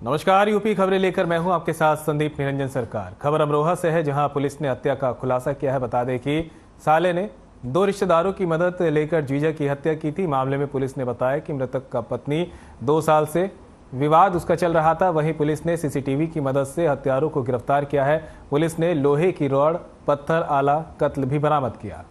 नमस्कार, यूपी खबरें लेकर मैं हूं आपके साथ संदीप निरंजन सरकार। खबर अमरोहा से है, जहां पुलिस ने हत्या का खुलासा किया है। बता दें कि साले ने दो रिश्तेदारों की मदद लेकर जीजा की हत्या की थी। मामले में पुलिस ने बताया कि मृतक का पत्नी 2 साल से विवाद उसका चल रहा था। वहीं पुलिस ने सीसीटीवी की मदद से हत्यारों को गिरफ्तार किया है। पुलिस ने लोहे की रॉड, पत्थर, आला, कत्ल भी बरामद किया।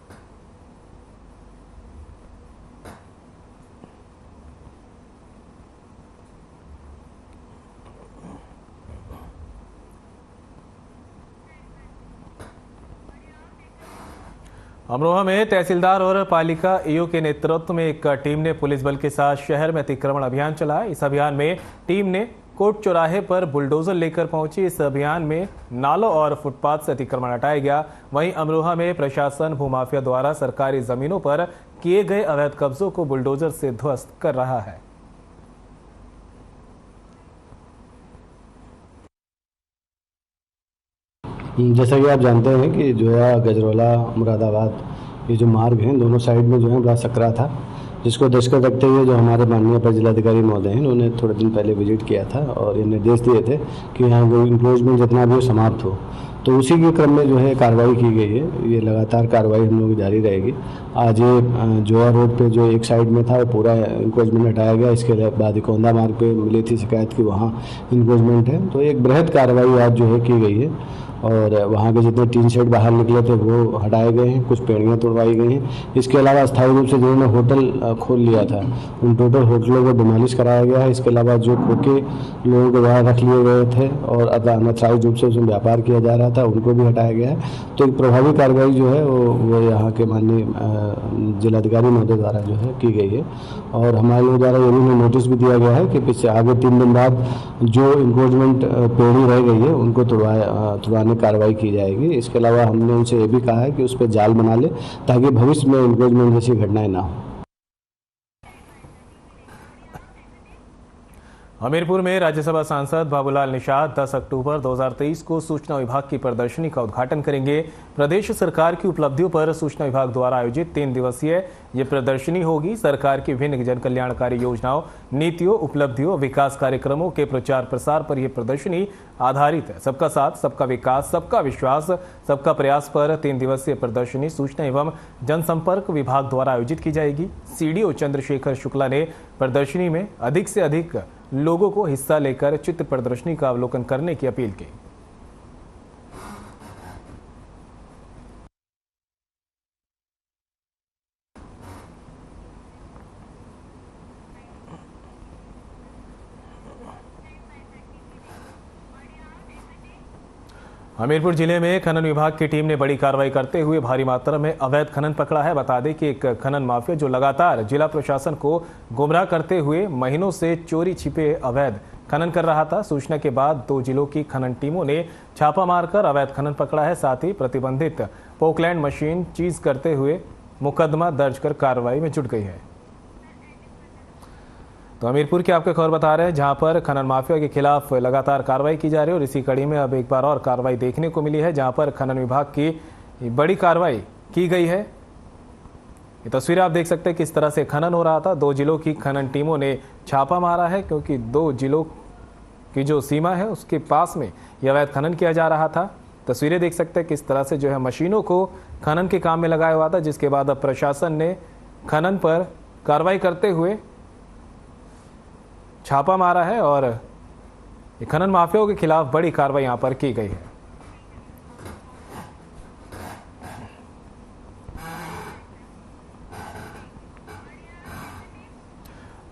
अमरोहा में तहसीलदार और पालिका ईओ के नेतृत्व में एक टीम ने पुलिस बल के साथ शहर में अतिक्रमण अभियान चलाया। इस अभियान में टीम ने कोट चौराहे पर बुलडोजर लेकर पहुंची। इस अभियान में नालों और फुटपाथ से अतिक्रमण हटाया गया। वहीं अमरोहा में प्रशासन भूमाफिया द्वारा सरकारी जमीनों पर किए गए अवैध कब्जों को बुलडोजर से ध्वस्त कर रहा है। जैसा कि आप जानते हैं कि जो है गजरौला मुरादाबाद ये जो मार्ग हैं दोनों साइड में जो है बड़ा सकरा था, जिसको दृष्टि रखते हुए जो हमारे माननीय अपर जिलाधिकारी महोदय हैं उन्होंने थोड़े दिन पहले विजिट किया था और ये निर्देश दिए थे कि यहाँ वो इंक्रोचमेंट जितना भी हो समाप्त हो। तो उसी के क्रम में जो है कार्रवाई की गई है। ये लगातार कार्रवाई हम लोग की जारी रहेगी। आज ये जोआ रोड पे जो एक साइड में था वो पूरा इंक्रोचमेंट हटाया गया। इसके बाद इकोंदा मार्ग पे मिली थी शिकायत कि वहाँ इंक्रोचमेंट है, तो एक बृहद कार्रवाई आज जो है की गई है और वहाँ के जितने टीन शेड बाहर निकले थे वो हटाए गए हैं, कुछ पेड़ियाँ तोड़वाई गई हैं। इसके अलावा अस्थायी रूप से जिन्होंने होटल खोल लिया था उन टोटल होटलों को डिमोलिश कराया गया है। इसके अलावा जो खोखे लोगों को वहाँ रख लिए गए थे और अनाथराइज रूप से उसमें व्यापार किया जा रहा था उनको भी हटाया गया है। तो एक प्रभावी कार्रवाई जो है वो यहाँ के माननीय जिलाधिकारी महोदय द्वारा जो है की गई है और हमारे लोगों द्वारा ये भी नोटिस भी दिया गया है कि पिछले आगे 3 दिन बाद जो इंक्रोचमेंट पेड़ी रह गई है उनको तुड़वाने कार्रवाई की जाएगी। इसके अलावा हमने उनसे ये भी कहा है कि उस पर जाल बना ले ताकि भविष्य में इंक्रोचमेंट जैसी घटनाएं ना हो। हमीरपुर में राज्यसभा सांसद बाबूलाल निषाद 10 अक्टूबर 2023 को सूचना विभाग की प्रदर्शनी का उद्घाटन करेंगे। प्रदेश सरकार की उपलब्धियों पर सूचना विभाग द्वारा आयोजित 3 दिवसीय ये प्रदर्शनी होगी। सरकार की विभिन्न जन कल्याणकारी योजनाओं, नीतियों, उपलब्धियों, विकास कार्यक्रमों के प्रचार प्रसार पर यह प्रदर्शनी आधारित है। सबका साथ, सबका विकास, सबका विश्वास, सबका प्रयास पर 3 दिवसीय प्रदर्शनी सूचना एवं जनसंपर्क विभाग द्वारा आयोजित की जाएगी। सीडीओ चंद्रशेखर शुक्ला ने प्रदर्शनी में अधिक से अधिक लोगों को हिस्सा लेकर चित्र प्रदर्शनी का अवलोकन करने की अपील की। हमीरपुर जिले में खनन विभाग की टीम ने बड़ी कार्रवाई करते हुए भारी मात्रा में अवैध खनन पकड़ा है। बता दें कि एक खनन माफिया जो लगातार जिला प्रशासन को गुमराह करते हुए महीनों से चोरी छिपे अवैध खनन कर रहा था। सूचना के बाद 2 जिलों की खनन टीमों ने छापा मारकर अवैध खनन पकड़ा है। साथ ही प्रतिबंधित पोकलैंड मशीन चीज करते हुए मुकदमा दर्ज कर कार्रवाई में जुट गई है। तो हमीरपुर की आपको खबर बता रहे हैं, जहां पर खनन माफिया के खिलाफ लगातार कार्रवाई की जा रही है और इसी कड़ी में अब एक बार और कार्रवाई देखने को मिली है, जहां पर खनन विभाग की बड़ी कार्रवाई की गई है। ये तस्वीर आप देख सकते हैं किस तरह से खनन हो रहा था। 2 जिलों की खनन टीमों ने छापा मारा है क्योंकि 2 जिलों की जो सीमा है उसके पास में यह अवैध खनन किया जा रहा था। तस्वीरें देख सकते हैं किस तरह से जो है मशीनों को खनन के काम में लगाया हुआ था, जिसके बाद अब प्रशासन ने खनन पर कार्रवाई करते हुए छापा मारा है और खनन माफियाओं के खिलाफ बड़ी कार्रवाई यहां पर की गई है।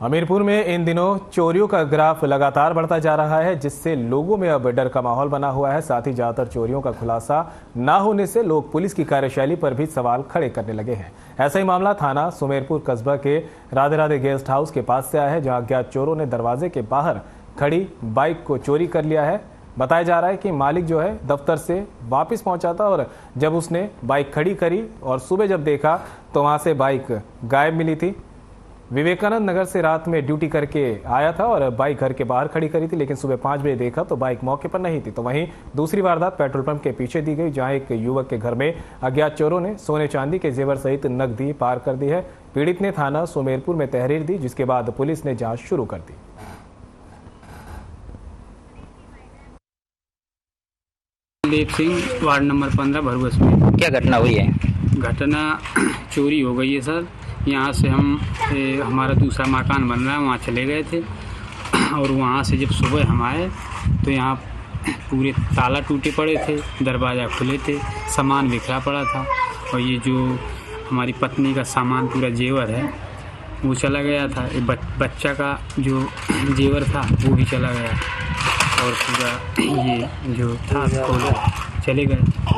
हमीरपुर में इन दिनों चोरियों का ग्राफ लगातार बढ़ता जा रहा है, जिससे लोगों में अब डर का माहौल बना हुआ है। साथ ही ज्यादातर चोरियों का खुलासा ना होने से लोग पुलिस की कार्यशैली पर भी सवाल खड़े करने लगे हैं। ऐसा ही मामला थाना सुमेरपुर कस्बा के राधे राधे गेस्ट हाउस के पास से आया है, जहां अज्ञात चोरों ने दरवाजे के बाहर खड़ी बाइक को चोरी कर लिया है। बताया जा रहा है कि मालिक जो है दफ्तर से वापस पहुंचा था और जब उसने बाइक खड़ी करी और सुबह जब देखा तो वहां से बाइक गायब मिली थी। विवेकानंद नगर से रात में ड्यूटी करके आया था और बाइक घर के बाहर खड़ी करी थी, लेकिन सुबह 5 बजे देखा तो बाइक मौके पर नहीं थी। तो वहीं दूसरी वारदात पेट्रोल पंप के पीछे दी गई, जहां एक युवक के घर में अज्ञात चोरों ने सोने चांदी के जेवर सहित नकदी पार कर दी है। पीड़ित ने थाना सुमेरपुर में तहरीर दी, जिसके बाद पुलिस ने जांच शुरू कर दी। कुलदीप सिंह, वार्ड नंबर 15 भरगोस में। क्या घटना हुई है? घटना चोरी हो गई है सर। यहाँ से हम हमारा दूसरा मकान बन रहा है, वहाँ चले गए थे और वहाँ से जब सुबह हम आए तो यहाँ पूरे ताला टूटे पड़े थे, दरवाज़ा खुले थे, सामान बिखरा पड़ा था और ये जो हमारी पत्नी का सामान पूरा जेवर है वो चला गया था। बच्चा का जो जेवर था वो भी चला गया और पूरा ये जो था वो चले गए।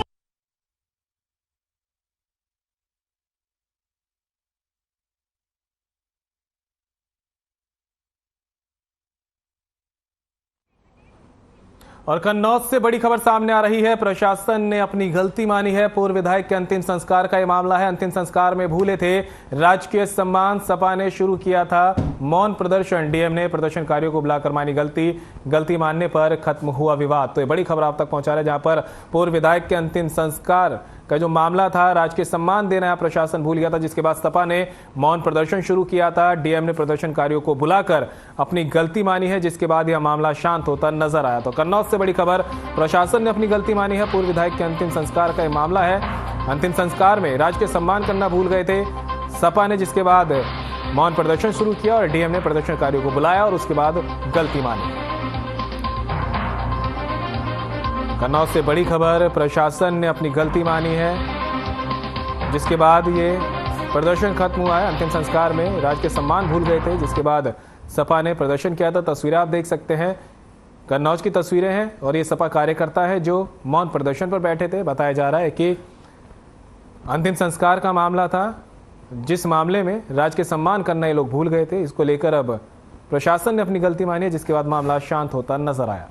और कन्नौज से बड़ी खबर सामने आ रही है। प्रशासन ने अपनी गलती मानी है। पूर्व विधायक के अंतिम संस्कार का ये मामला है। अंतिम संस्कार में भूले थे राजकीय सम्मान। सपा ने शुरू किया था मौन प्रदर्शन। डीएम ने प्रदर्शनकारियों को बुलाकर मानी गलती मानने पर खत्म हुआ विवाद। तो ये बड़ी खबर आप तक पहुंचा रहे हैं, जहां पर पूर्व विधायक के अंतिम संस्कार का जो मामला था, राजकीय सम्मान देना प्रशासन भूल गया था, जिसके बाद सपा ने मौन प्रदर्शन शुरू किया था। डीएम ने प्रदर्शनकारियों को बुलाकर अपनी गलती मानी है, जिसके बाद यह मामला शांत होता नजर आया। तो कन्नौज से बड़ी खबर, प्रशासन ने अपनी गलती मानी है। पूर्व विधायक के अंतिम संस्कार का यह मामला है। अंतिम संस्कार में राजकीय सम्मान करना भूल गए थे सपा ने, जिसके बाद मौन प्रदर्शन शुरू किया और डीएम ने प्रदर्शनकारियों को बुलाया और उसके बाद गलती मानी। कन्नौज से बड़ी खबर, प्रशासन ने अपनी गलती मानी है, जिसके बाद ये प्रदर्शन खत्म हुआ है। अंतिम संस्कार में राजकीय सम्मान भूल गए थे, जिसके बाद सपा ने प्रदर्शन किया था। तस्वीरें आप देख सकते हैं, कन्नौज की तस्वीरें हैं और ये सपा कार्यकर्ता है जो मौन प्रदर्शन पर बैठे थे। बताया जा रहा है कि अंतिम संस्कार का मामला था, जिस मामले में राजकीय सम्मान करना ये लोग भूल गए थे। इसको लेकर अब प्रशासन ने अपनी गलती मानी है, जिसके बाद मामला शांत होता नजर आया।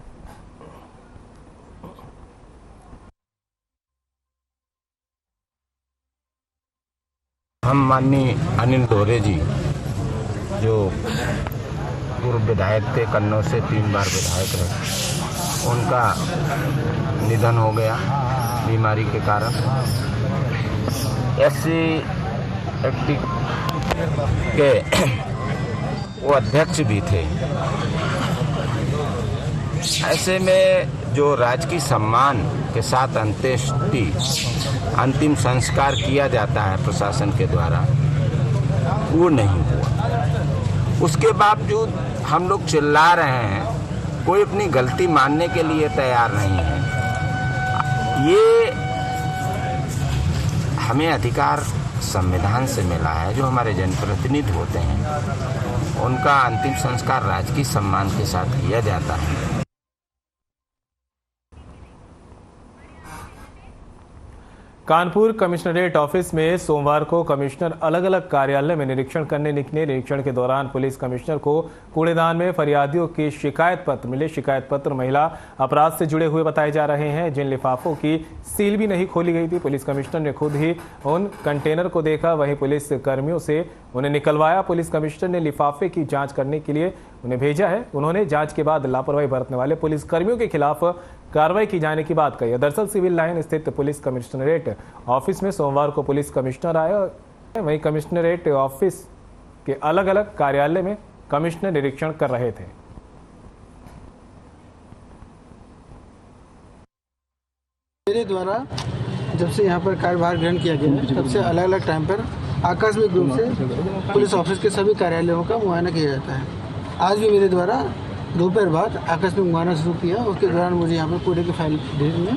हम माननीय अनिल दोहरे जी, जो पूर्व विधायक थे, कन्नौज से 3 बार विधायक रहे, उनका निधन हो गया बीमारी के कारण। SC एक्टिव के वो अध्यक्ष भी थे। ऐसे में जो राजकीय सम्मान के साथ अंत्येष्टि अंतिम संस्कार किया जाता है प्रशासन के द्वारा, वो नहीं हुआ। उसके बावजूद हम लोग चिल्ला रहे हैं, कोई अपनी गलती मानने के लिए तैयार नहीं है। ये हमें अधिकार संविधान से मिला है, जो हमारे जनप्रतिनिधि होते हैं उनका अंतिम संस्कार राजकीय सम्मान के साथ किया जाता है। कानपुर कमिश्नरेट ऑफिस में सोमवार को कमिश्नर अलग अलग कार्यालय में निरीक्षण करने निकले। निरीक्षण के दौरान पुलिस कमिश्नर को कूड़ेदान में फरियादियों के शिकायत पत्र मिले। शिकायत पत्र महिला अपराध से जुड़े हुए बताए जा रहे हैं, जिन लिफाफों की सील भी नहीं खोली गई थी। पुलिस कमिश्नर ने खुद ही उन कंटेनर को देखा, वहीं पुलिस कर्मियों से उन्हें निकलवाया। पुलिस कमिश्नर ने लिफाफे की जाँच करने के लिए उन्हें भेजा है। उन्होंने जाँच के बाद लापरवाही बरतने वाले पुलिस कर्मियों के खिलाफ कार्रवाई की जाने की बात कही है। दरअसल सिविल लाइन स्थित पुलिस कमिश्नरेट ऑफिस में सोमवार को पुलिस कमिश्नर आए, वहीं कमिश्नरेट ऑफिस के अलग अलग कार्यालय में कमिश्नर निरीक्षण कर रहे थे। मेरे द्वारा जब से यहाँ पर कार्यभार ग्रहण किया गया है, तब से अलग अलग टाइम पर आकस्मिक रूप से पुलिस ऑफिस के सभी कार्यालयों का मुआयना किया जाता है। आज भी मेरे द्वारा दोपहर बाद आकस्मिक मुआयना शुरू किया। उसके दौरान मुझे यहाँ पर कूड़े की फाइल ढेर में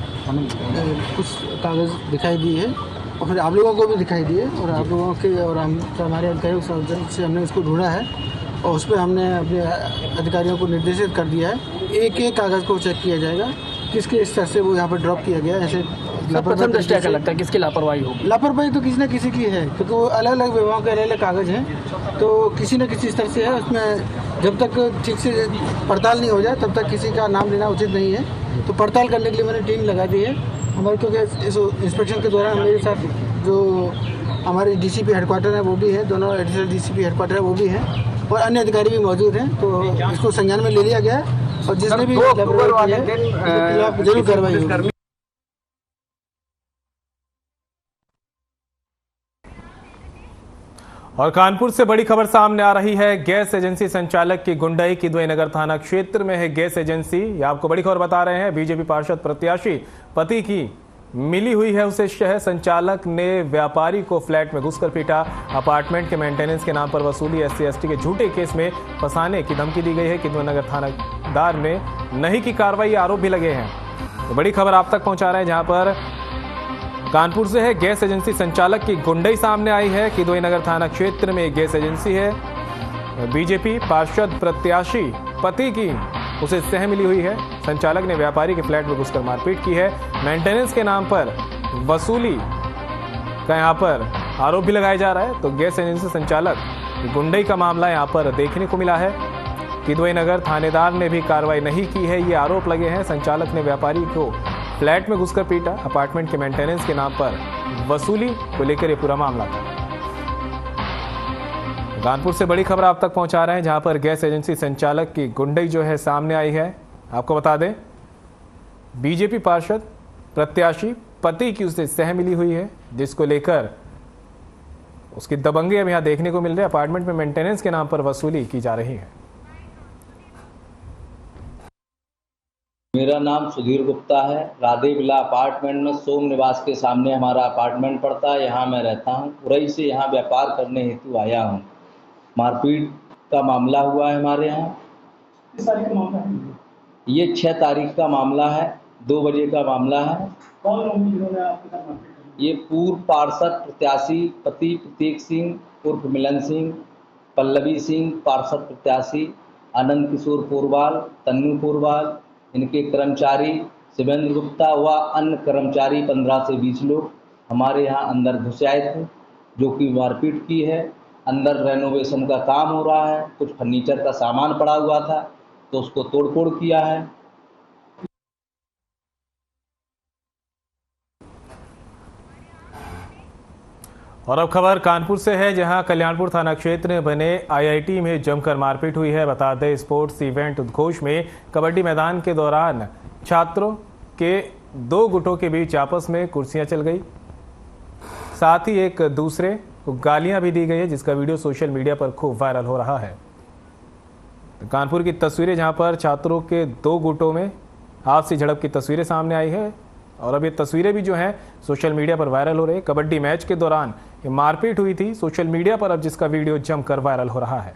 कुछ कागज़ दिखाई दिए है और फिर आप लोगों को भी दिखाई दिए और आप लोगों के और हमारे अधिकारियों से हमने इसको ढूंढा है और उस पर हमने अपने अधिकारियों को निर्देशित कर दिया है। एक एक कागज़ को चेक किया जाएगा किसके स्तर से वो यहाँ पर ड्रॉप किया गया। ऐसे प्रथम दृष्टया क्या लगता है किसकी लापरवाही होगी? लापरवाही तो किसी न किसी की है, क्योंकि वो अलग अलग विभागों के अलग अलग कागज़ हैं, तो किसी न किसी स्तर से है। उसमें जब तक ठीक से पड़ताल नहीं हो जाए तब तक किसी का नाम लेना उचित नहीं है। तो पड़ताल करने के लिए मैंने टीम लगा दी है हमारे, क्योंकि इस इंस्पेक्शन के दौरान मेरे साथ जो हमारे DCP हेडक्वार्टर है वो भी है, दोनों एडिशनल DCP हेडक्वार्टर है वो भी हैं और अन्य अधिकारी भी मौजूद हैं। तो इसको संज्ञान में ले लिया गया है और जिसने भी लापरवाही की है उसके खिलाफ जरूर कार्रवाई होगी। और कानपुर से बड़ी खबर सामने आ रही है। गैस एजेंसी संचालक की गुंडई किदवई नगर थाना क्षेत्र में है गैस एजेंसी। ये आपको बड़ी खबर बता रहे हैं। बीजेपी पार्षद प्रत्याशी पति की मिली हुई है उसे शहर संचालक ने व्यापारी को फ्लैट में घुसकर पीटा। अपार्टमेंट के मेंटेनेंस के नाम पर वसूली SC/ST के झूठे केस में फंसाने की धमकी दी गई है। किदवई नगर थानेदार ने नहीं की कार्रवाई, आरोप भी लगे हैं। तो बड़ी खबर आप तक पहुंचा रहे हैं जहां पर कानपुर से है। गैस एजेंसी संचालक की गुंडई सामने आई है। किदवई नगर थाना क्षेत्र में एक गैस एजेंसी है। बीजेपी पार्षद प्रत्याशी पति की उसे सह मिली हुई है। संचालक ने व्यापारी के फ्लैट में घुसकर मारपीट की है। मेंटेनेंस के नाम पर वसूली का यहां पर आरोप भी लगाया जा रहा है। तो गैस एजेंसी संचालक गुंडई का मामला यहां पर देखने को मिला है। किदवई नगर थानेदार ने भी कार्रवाई नहीं की है, ये आरोप लगे हैं। संचालक ने व्यापारी को फ्लैट में घुसकर पीटा। अपार्टमेंट के मेंटेनेंस के नाम पर वसूली को लेकर ये पूरा मामला था। कानपुर से बड़ी खबर आप तक पहुंचा रहे हैं जहां पर गैस एजेंसी संचालक की गुंडई जो है सामने आई है। आपको बता दें बीजेपी पार्षद प्रत्याशी पति की उसे सह मिली हुई है, जिसको लेकर उसकी दबंगे अब यहां देखने को मिल रहे हैं। अपार्टमेंट में मेंटेनेंस के नाम पर वसूली की जा रही है। मेरा नाम सुधीर गुप्ता है। राधे विला अपार्टमेंट में सोम निवास के सामने हमारा अपार्टमेंट पड़ता है, यहाँ मैं रहता हूँ। उरई से यहाँ व्यापार करने हेतु आया हूँ। मारपीट का मामला हुआ है हमारे यहाँ। किस तारीख का मामला है? ये 6 तारीख का मामला है, 2 बजे का मामला है। कौन लोग जिन्होंने आपके साथ मारपीट की? ये पूर्व पार्षद प्रत्याशी पति प्रतीक सिंह उर्फ मिलन सिंह, पल्लवी सिंह पार्षद प्रत्याशी, आनंद किशोर पोरवाल, तन्नू पोरवाल, इनके कर्मचारी शिवेंद्र गुप्ता व अन्य कर्मचारी 15 से 20 लोग हमारे यहाँ अंदर घुस आए थे, जो कि मारपीट की है। अंदर रेनोवेशन का काम हो रहा है, कुछ फर्नीचर का सामान पड़ा हुआ था तो उसको तोड़फोड़ किया है। और अब खबर कानपुर से है जहां कल्याणपुर थाना क्षेत्र में बने IIT में जमकर मारपीट हुई है। बता दें स्पोर्ट्स इवेंट उद्घोष में कबड्डी मैदान के दौरान छात्रों के 2 गुटों के बीच आपस में कुर्सियां चल गई, साथ ही एक दूसरे को गालियां भी दी गई है, जिसका वीडियो सोशल मीडिया पर खूब वायरल हो रहा है। तो कानपुर की तस्वीरें जहां पर छात्रों के 2 गुटों में आपसी झड़प की तस्वीरें सामने आई है और अब ये तस्वीरें भी जो हैं सोशल मीडिया पर वायरल हो रही है। कबड्डी मैच के दौरान ये मारपीट हुई थी सोशल मीडिया पर, अब जिसका वीडियो जमकर वायरल हो रहा है।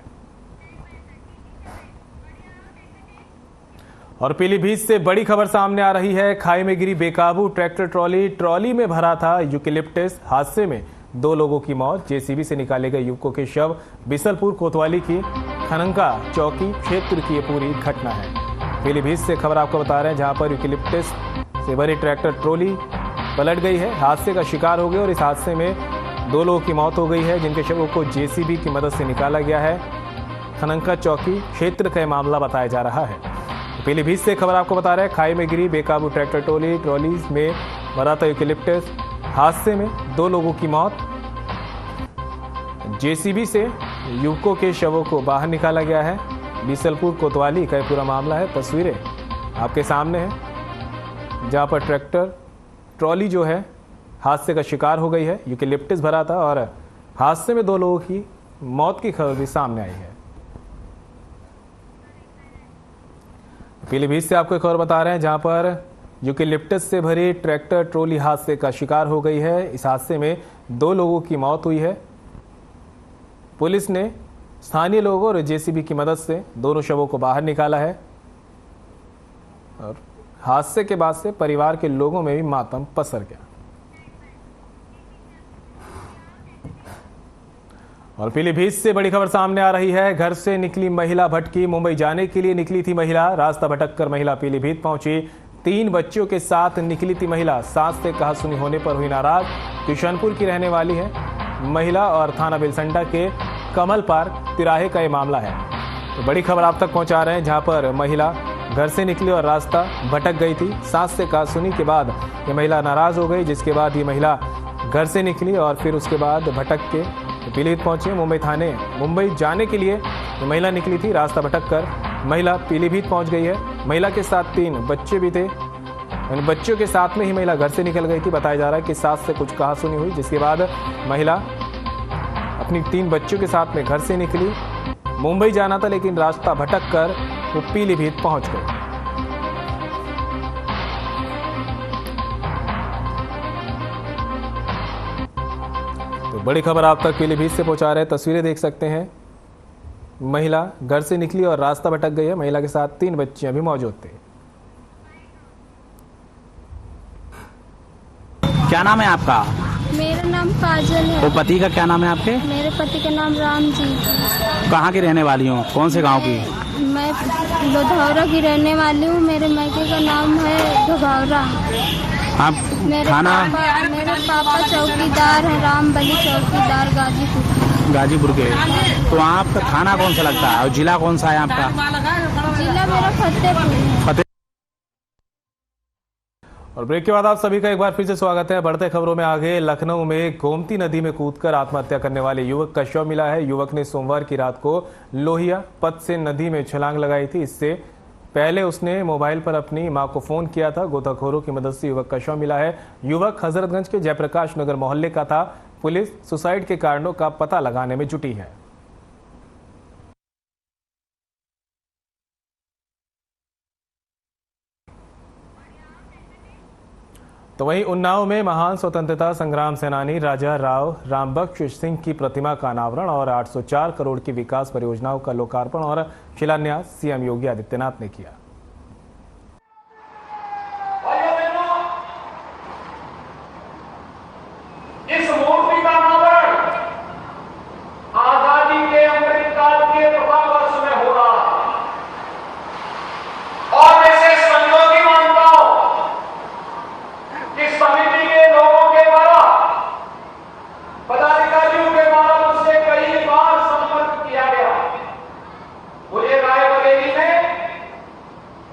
और पीलीभीत से बड़ी खबर सामने आ रही है। खाई में गिरी बेकाबू ट्रैक्टर ट्रॉली में भरा था यूकेलिप्टस। हादसे में 2 लोगों की मौत। JCB से निकाले गए युवकों के शव। बिसलपुर कोतवाली की खनंका चौकी क्षेत्र की ये पूरी घटना है। पीलीभीत से खबर आपको बता रहे हैं जहां पर यूकेलिप्टस से भरी ट्रैक्टर ट्रॉली पलट गई है, हादसे का शिकार हो गई और इस हादसे में 2 लोगों की मौत हो गई है, जिनके शवों को JCB की मदद से निकाला गया है। खनंका चौकी क्षेत्र का मामला बताया जा रहा है। पीलीभीत से खबर आपको बता रहे हैं खाई में गिरी बेकाबू ट्रैक्टर ट्रॉलीज में भरा था यूकेलिप्टस। हादसे में 2 लोगों की मौत। JCB से युवकों के शवों को बाहर निकाला गया है। बिसलपुर कोतवाली का पूरा मामला है। तस्वीरें आपके सामने है जहां पर ट्रैक्टर ट्रॉली जो है हादसे का शिकार हो गई है। यूकेलिप्टस भरा था और हादसे में 2 लोगों की मौत की खबर भी सामने आई है। पीलीभीत से आपको एक खबर बता रहे हैं जहां पर यूकेलिप्टस से भरी ट्रैक्टर ट्रॉली हादसे का शिकार हो गई है। इस हादसे में 2 लोगों की मौत हुई है। पुलिस ने स्थानीय लोगों और JCB की मदद से दोनों शवों को बाहर निकाला है और हादसे के बाद से परिवार के लोगों में भी मातम पसर गया। और पीलीभीत से बड़ी खबर सामने आ रही है। घर से निकली महिला भटकी। मुंबई जाने के लिए निकली थी महिला, रास्ता भटककर महिला पीलीभीत पहुंची। 3 बच्चियों के साथ निकली थी महिला, सास से कहा सुनी होने पर हुई नाराज। किशनपुर की रहने वाली है महिला और थाना बिलसंडा के कमल पार्क तिराहे का ये मामला है। तो बड़ी खबर आप तक पहुंचा रहे हैं जहां पर महिला घर से निकली और रास्ता भटक गई थी। सास से कहा सुनी के बाद ये महिला नाराज हो गई, जिसके बाद ये महिला घर से निकली और फिर उसके बाद भटक के पीलीभीत पहुंची। मुंबई जाने के लिए ये महिला निकली थी, रास्ता भटक कर महिला पीलीभीत पहुंच गई है। महिला के साथ 3 बच्चे भी थे। इन बच्चों के साथ में ही महिला घर से निकल गई थी। बताया जा रहा है कि सास से कुछ कहा सुनी हुई, जिसके बाद महिला अपनी 3 बच्चों के साथ में घर से निकली। मुंबई जाना था लेकिन रास्ता भटक कर वो पीलीभीत पहुंच गई। तो बड़ी खबर आप तक पीलीभीत से पहुंचा रहे हैं। तस्वीरें देख सकते हैं, महिला घर से निकली और रास्ता भटक गई है। महिला के साथ 3 बच्चियां भी मौजूद थे। क्या नाम है आपका? मेरा नाम काजल है। तो पति का क्या नाम है आपके? मेरे पति का नाम राम जी। कहाँ की रहने वाली हो? कौन से गांव की? मैं लोधौरा की रहने वाली हूँ। मेरे मायके का नाम है घुघौरा। आप मेरे पापा चौकीदार हैं, रामबली चौकीदार, गाजीपुर के। तो आपका थाना कौन सा लगता है और जिला कौन सा है आपका? जिला मेरा फतेहपुर। और ब्रेक के बाद आप सभी का एक बार फिर से स्वागत है। बढ़ते खबरों में आगे, लखनऊ में गोमती नदी में कूदकर आत्महत्या करने वाले युवक का शव मिला है। युवक ने सोमवार की रात को लोहिया पथ से नदी में छलांग लगाई थी। इससे पहले उसने मोबाइल पर अपनी मां को फोन किया था। गोताखोरों की मदद से युवक का शव मिला है। युवक हजरतगंज के जयप्रकाश नगर मोहल्ले का था। पुलिस सुसाइड के कारणों का पता लगाने में जुटी है। तो वहीं उन्नाव में महान स्वतंत्रता संग्राम सेनानी राजा राव रामबख्श सिंह की प्रतिमा का अनावरण और 804 करोड़ की विकास परियोजनाओं का लोकार्पण और शिलान्यास सीएम योगी आदित्यनाथ ने किया। इस मूर्ति का अनावरण आजादी के अमृतकाल के प्रभाव वर्ष में हो रहा है और ऐसे संयोगी मानता हूं कि समिति के लोगों के द्वारा, पदाधिकारियों के द्वारा मुझसे कई बार संपर्क किया गया। मुझे रायबरेली में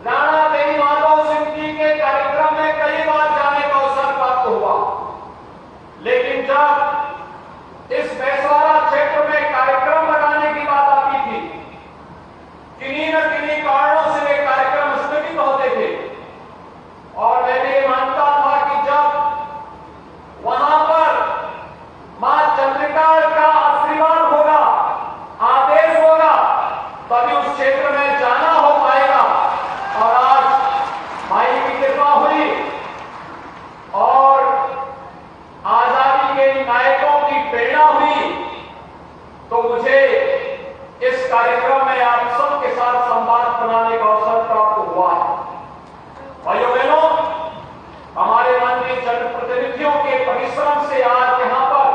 राणा देवी माधव सिंह जी के कार्यक्रम में कई बार जाने का अवसर प्राप्त हुआ, लेकिन जब इस बैसवाड़ा क्षेत्र में कार्यक्रम लगाने की बात आती थी, किन्हीं न किन्हीं कारणों से वे कार्यक्रम स्थगित होते थे। और मैंने ये मानता था कि जब वहां पर मां चंद्रिका का आशीर्वाद होगा, आदेश होगा, तभी उस क्षेत्र में जाना हो पाएगा। और आज माई की कृपा हुई और आजादी के नायकों की प्रेरणा हुई, तो मुझे इस कार्यक्रम में आप सबके साथ संवाद बनाने का अवसर प्राप्त हुआ है। भाइयों बहनों, हमारे माननीय जनप्रतिनिधियों के परिश्रम से आज यहां पर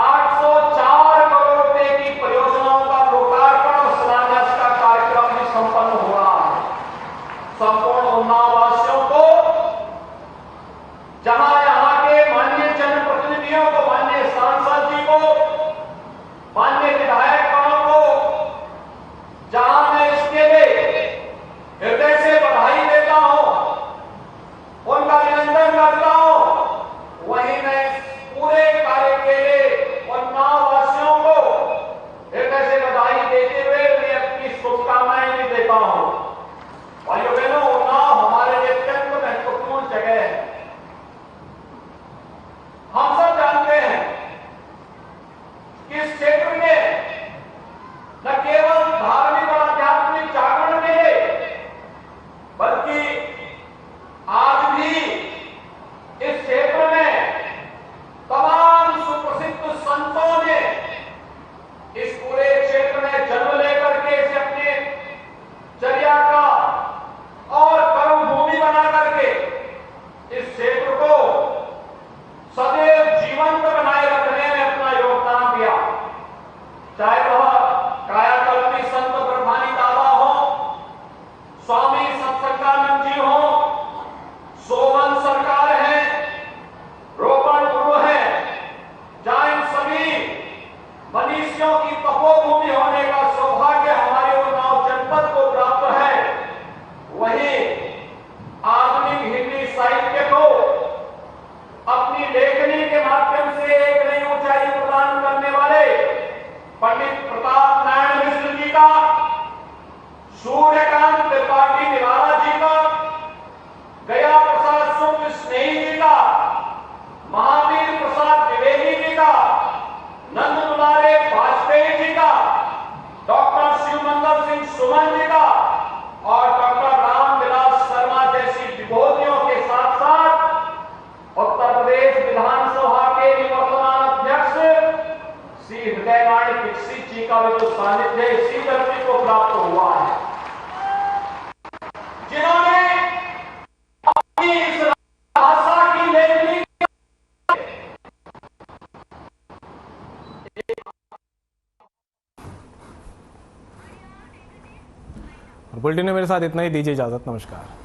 804 करोड़ रुपए की परियोजनाओं का लोकार्पण और शिलान्यास का कार्यक्रम भी संपन्न हो रहा है। संपूर्ण उन्नाव वासियों को, जहां यहां के माननीय जनप्रतिनिधियों को, माननीय सांसद जी को, माननीय विधायकगणों को हृदयवाणी विकसित जी का जो सानिध्य इसी धरती को प्राप्त हुआ है, जिन्होंने अपनी इस भाषा की लेखनी बुलेटिन में मेरे साथ इतना ही। दीजिए इजाजत। नमस्कार।